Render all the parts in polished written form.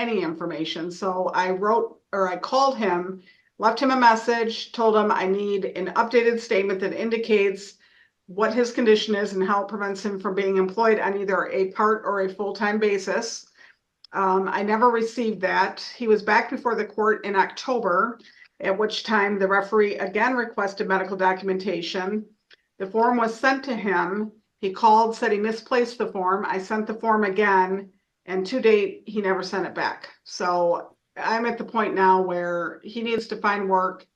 any information. So I called him, left him a message, told him I need an updated statement that indicates what his condition is and how it prevents him from being employed on either a part or a full-time basis. I never received that. He was back before the court in October, at which time the referee again requested medical documentation. The form was sent to him. He called, said he misplaced the form. I sent the form again, and to date, he never sent it back. So I'm at the point now where he needs to find work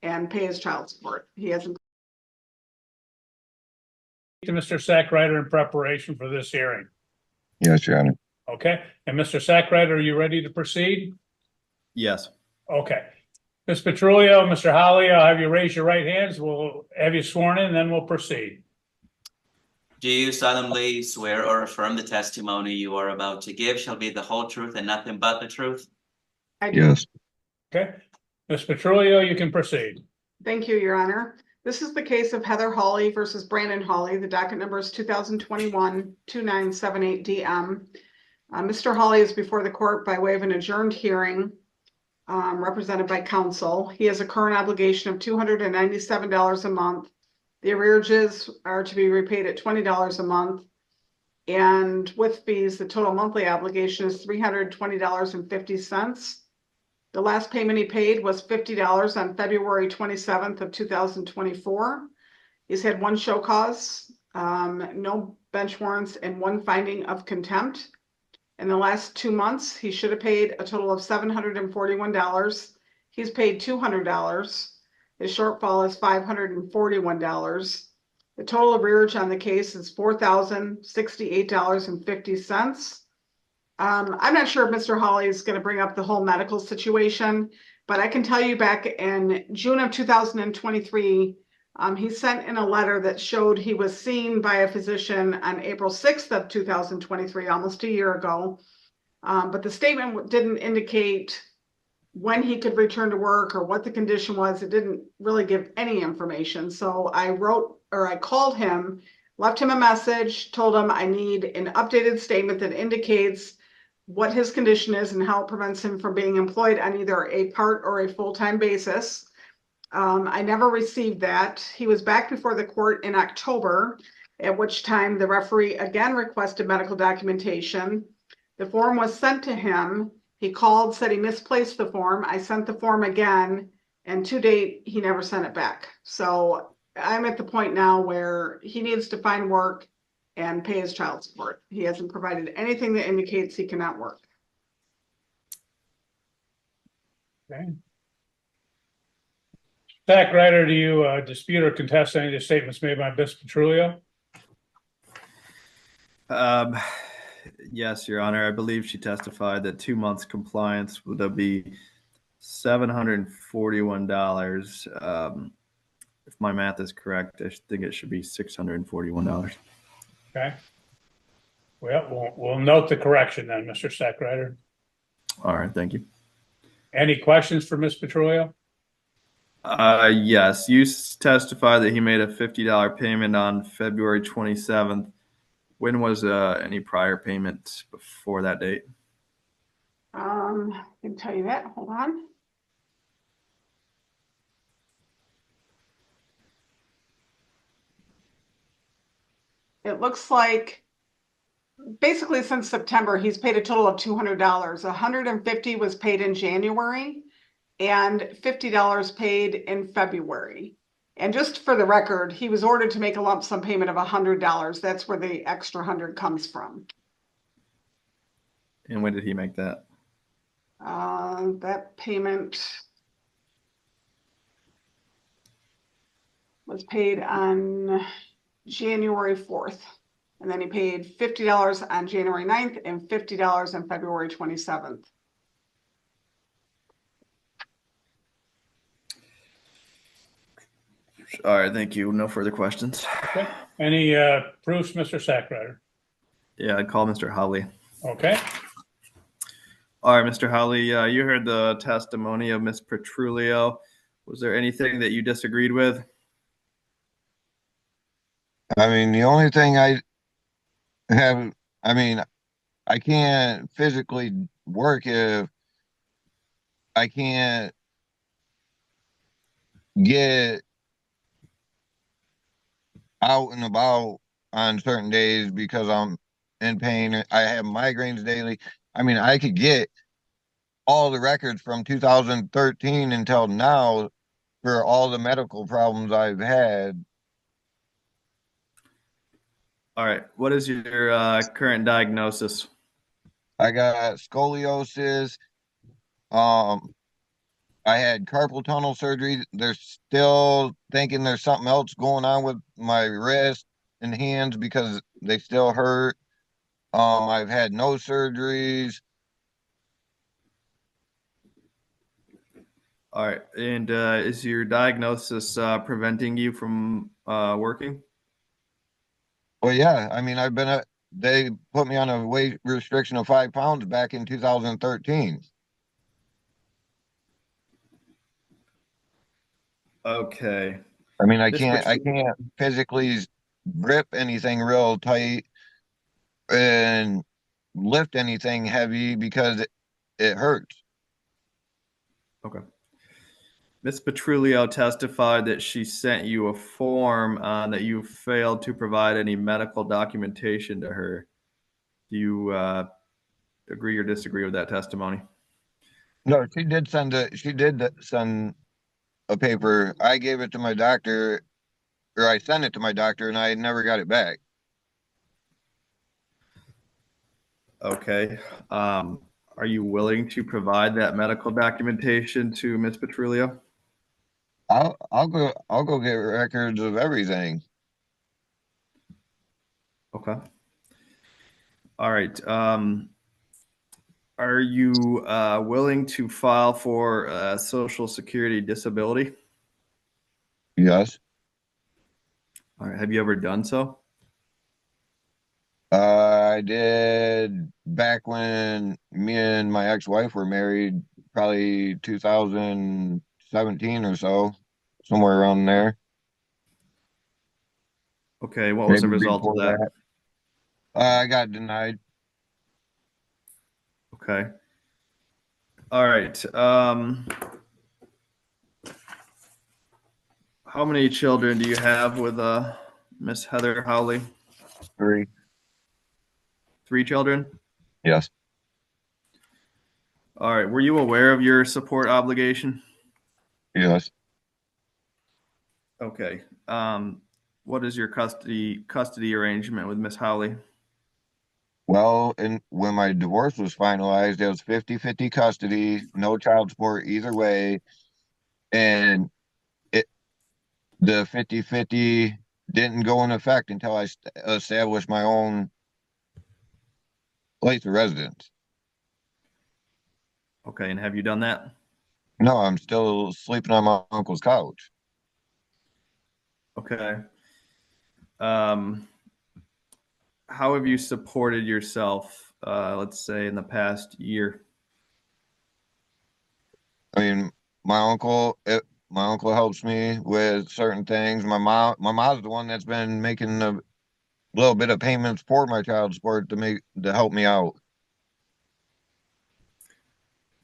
and pay his child support. He hasn't. To Mr. Sackrider in preparation for this hearing. Yes, Your Honor. Okay, and Mr. Sackrider, are you ready to proceed? Yes. Okay. Ms. Petrulio, Mr. Holly, I'll have you raise your right hands. We'll have you sworn in, and then we'll proceed. Do you solemnly swear or affirm the testimony you are about to give shall be the whole truth and nothing but the truth? I do. Yes. Okay. Ms. Petrulio, you can proceed. Thank you, Your Honor. This is the case of Heather Hawley versus Brandon Hawley. The docket number is 2021-2978-DM. Mr. Hawley is before the court by way of an adjourned hearing, represented by counsel. He has a current obligation of $297 a month. The arrearages are to be repaid at $20 a month. And with fees, the total monthly obligation is $320.50. The last payment he paid was $50 on February 27th of 2024. He's had one show cause, no bench warrants, and one finding of contempt. In the last 2 months, he should have paid a total of $741. He's paid $200. His shortfall is $541. The total arrearage on the case is $4,068.50. I'm not sure if Mr. Hawley is going to bring up the whole medical situation, but I can tell you back in June of 2023, he sent in a letter that showed he was seen by a physician on April 6th of 2023, almost a year ago. But the statement didn't indicate when he could return to work or what the condition was. It didn't really give any information. So I called him, left him a message, told him I need an updated statement that indicates what his condition is and how it prevents him from being employed on either a part or a full-time basis. I never received that. He was back before the court in October, at which time the referee again requested medical documentation. The form was sent to him. He called, said he misplaced the form. I sent the form again, and to date, he never sent it back. So I'm at the point now where he needs to find work and pay his child support. He hasn't provided anything that indicates he cannot work. Okay. Sackrider, do you dispute or contest any of the statements made by Ms. Petrulio? Yes, Your Honor. I believe she testified that 2 months compliance would be $741. If my math is correct, I think it should be $641. Okay. Well, we'll note the correction then, Mr. Sackrider. All right, thank you. Any questions for Ms. Petrulio? Yes, you testified that he made a $50 payment on February 27th. When was any prior payment before that date? I can tell you that. Hold on. It looks like basically since September, he's paid a total of $200. $150 was paid in January and $50 paid in February. And just for the record, he was ordered to make a lump sum payment of $100. That's where the extra 100 comes from. And when did he make that? That payment was paid on January 4th. And then he paid $50 on January 9th and $50 on February 27th. All right, thank you. No further questions. Okay. Any proofs, Mr. Sackrider? Yeah, I'd call Mr. Hawley. Okay. All right, Mr. Hawley, you heard the testimony of Ms. Petrulio. Was there anything that you disagreed with? I mean, the only thing I can't physically work if I can't get out and about on certain days because I'm in pain. I have migraines daily. I mean, I could get all the records from 2013 until now for all the medical problems I've had. All right. What is your current diagnosis? I got scoliosis. Um, I had carpal tunnel surgery. They're still thinking there's something else going on with my wrist and hands because they still hurt. I've had no surgeries. All right. And is your diagnosis preventing you from working? Well, yeah, I mean, they put me on a weight restriction of 5 pounds back in 2013. Okay. I mean, Miss I Petru- can't physically grip anything real tight and lift anything heavy because it hurts. Okay. Miss Petrulio testified that she sent you a form that you failed to provide any medical documentation to her. Do you agree or disagree with that testimony? No, she did send a paper. I gave it to my doctor, or I sent it to my doctor, and I never got it back. Okay. Are you willing to provide that medical documentation to Miss Petrulio? I'll go get records of everything. Okay. All right. Are you willing to file for Social Security disability? Yes. All right. Have you ever done so? I did back when me and my ex-wife were married, probably 2017 or so, somewhere around there. Okay. What was the Maybe result of before that? that. I got denied. Okay. All right. How many children do you have with Miss Heather Howley? 3. 3 children? Yes. All right. Were you aware of your support obligation? Yes. Okay. What is your custody arrangement with Miss Howley? Well, and when my divorce was finalized, it was 50-50 custody, no child support either way. And it the 50-50 didn't go in effect until I established my own place of residence. Okay. And have you done that? No, I'm still sleeping on my uncle's couch. Okay. Um, how have you supported yourself, let's say in the past year? I mean, my uncle helps me with certain things. My mom's the one that's been making a little bit of payments for my child support to help me out.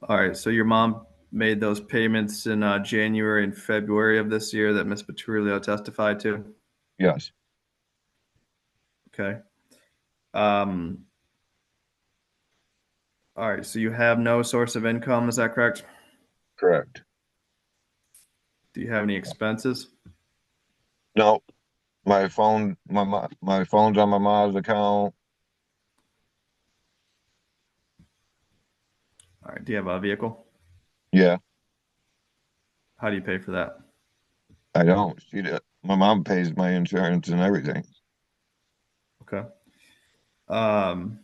All right. So your mom made those payments in January and February of this year that Miss Petrulio testified to. Yes, Okay. Um, all right. So you have no source of income. Is that correct? correct. Do you have any expenses? No, my phone's on my mom's account. All right. Do you have a vehicle? Yeah, How do you pay for that? I don't. My mom pays my insurance and everything. Okay. Um,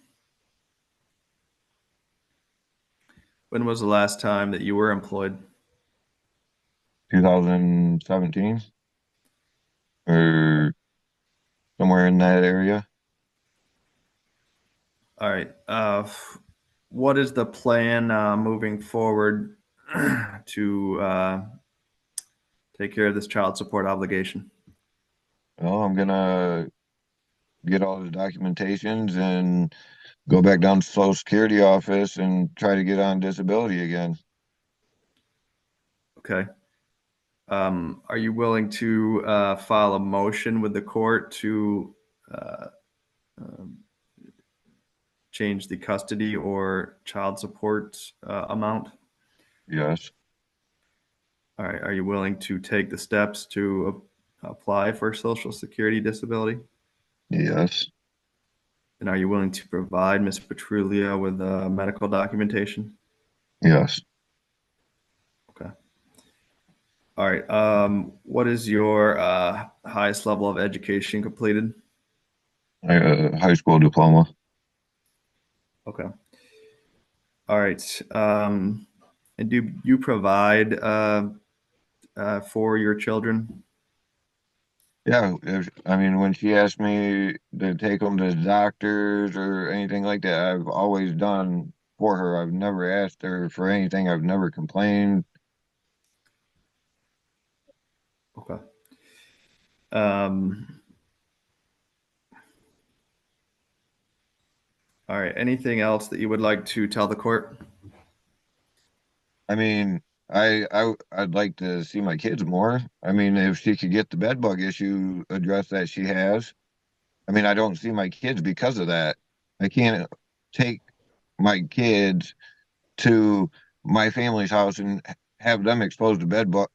when was the last time that you were employed? 2017 or somewhere in that area. All right. What is the plan moving forward to take care of this child support obligation? Well, I'm gonna get all the documentations and go back down to Social Security office and try to get on disability again. Okay. Are you willing to file a motion with the court to um, change the custody or child support amount? Yes, All right. Are you willing to take the steps to apply for Social Security disability? yes, And are you willing to provide Ms. Petrulio with medical documentation? yes. Okay. All right. What is your highest level of education completed? High school diploma. Okay. All right. And do you provide for your children? Yeah, I mean, when she asked me to take them to doctors or anything like that, I've always done for her. I've never asked her for anything. I've never complained. Okay. All right. Anything else that you would like to tell the court? I mean, I'd like to see my kids more. I mean, if she could get the bed bug issue addressed that she has. I mean, I don't see my kids because of that. I can't take my kids to my family's house and have them exposed to bed bug,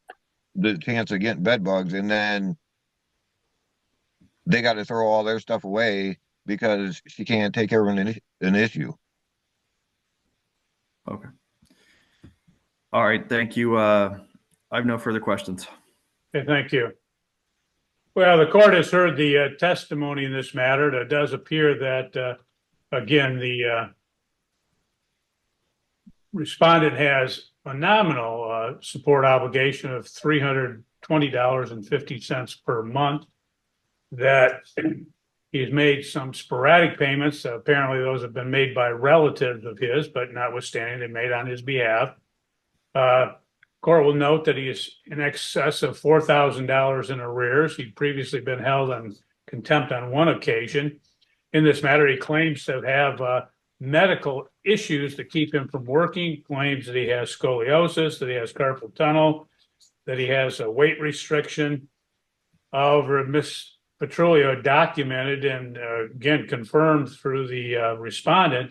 the chance of getting bed bugs, and then they got to throw all their stuff away because she can't take care of an issue. Okay. All right. Thank you. I have no further questions. Okay, thank you. Well, the court has heard the testimony in this matter. It does appear that, again, the respondent has a nominal support obligation of $320.50 per month, that he's made some sporadic payments. Apparently those have been made by relatives of his, but notwithstanding, they made on his behalf. Court will note that he is in excess of $4,000 in arrears. He'd previously been held on contempt on one occasion. In this matter, he claims to have medical issues that keep him from working, claims that he has scoliosis, that he has carpal tunnel, that he has a weight restriction. However, Ms. Petrulio documented and again confirmed through the respondent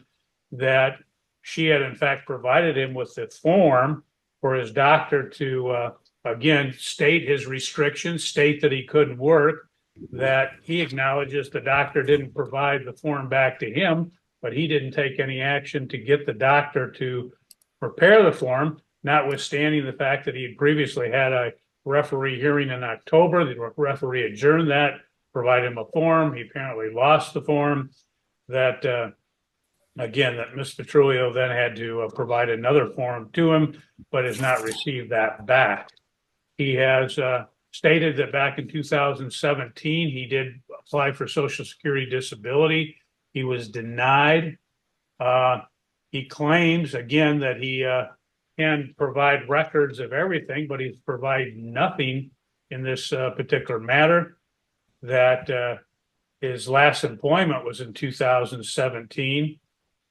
that she had in fact provided him with the form for his doctor to again state his restrictions, state that he couldn't work, that he acknowledges the doctor didn't provide the form back to him, but he didn't take any action to get the doctor to prepare the form, notwithstanding the fact that he had previously had a referee hearing in October. The referee adjourned that, provided him a form. He apparently lost the form. That again, that Ms. Petrulio then had to provide another form to him, but has not received that back. He has stated that back in 2017, he did apply for Social Security disability. He was denied. He claims again that he can provide records of everything, but he's provided nothing in this particular matter. That his last employment was in 2017.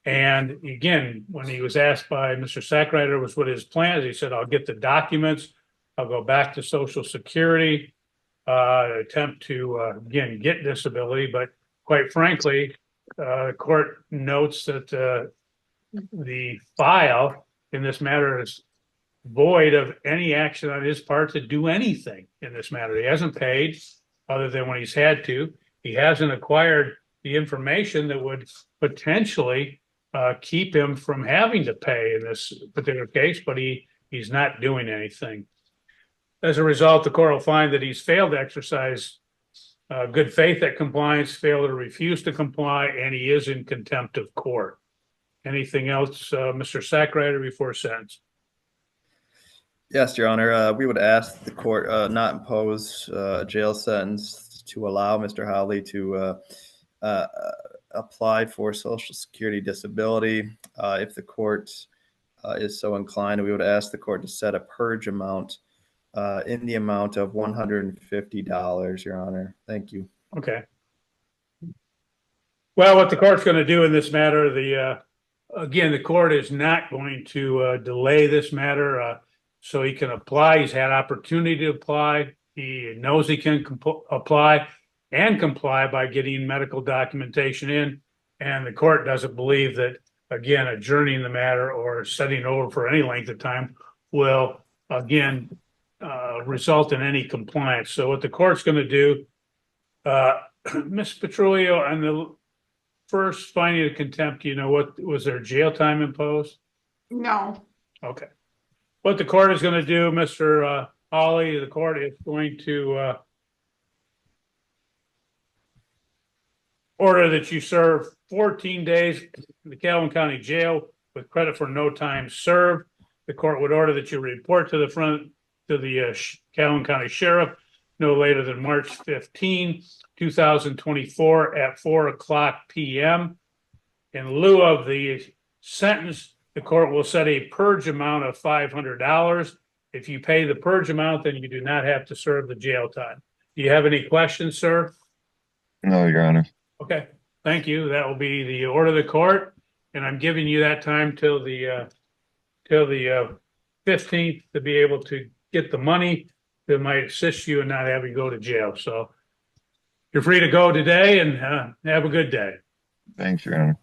And again, when he was asked by Mr. Sackrider was what his plans, he said, I'll get the documents, I'll go back to Social Security, attempt to again get disability. But quite frankly, the court notes that the file in this matter is void of any action on his part to do anything in this matter. He hasn't paid other than when he's had to. He hasn't acquired the information that would potentially keep him from having to pay in this particular case, but he's not doing anything. As a result, the court will find that he's failed to exercise good faith at compliance, failed to refuse to comply, and he is in contempt of court. Anything else, Mr. Sackrider, before sentence? Yes, Your Honor. We would ask the court not impose a jail sentence to allow Mr. Howley to apply for Social Security disability. If the court is so inclined, we would ask the court to set a purge amount in the amount of $150, Your Honor. Thank you. Okay. Well, what the court's going to do in this matter, again, the court is not going to delay this matter, so he can apply. He's had opportunity to apply. He knows he can apply and comply by getting medical documentation in. And the court doesn't believe that, again, adjourning the matter or setting over for any length of time will, again, result in any compliance. So what the court's going to do, Ms. Petrulio, on the first finding of contempt, you know, what was there jail time imposed? No, Okay. What the court is going to do, Mr. Hawley, the court is going to order that you serve 14 days in the Calhoun County Jail with credit for no time served. The court would order that you report to the Calhoun County Sheriff no later than March 15, 2024 at 4:00 p.m. In lieu of the sentence, the court will set a purge amount of $500. If you pay the purge amount, then you do not have to serve the jail time. Do you have any questions, sir? No, Your Honor. Okay, thank you. That will be the order of the court, and I'm giving you that time till the 15th to be able to get the money that might assist you in not having to go to jail. So you're free to go today, and have a good day. Thanks, Your Honor.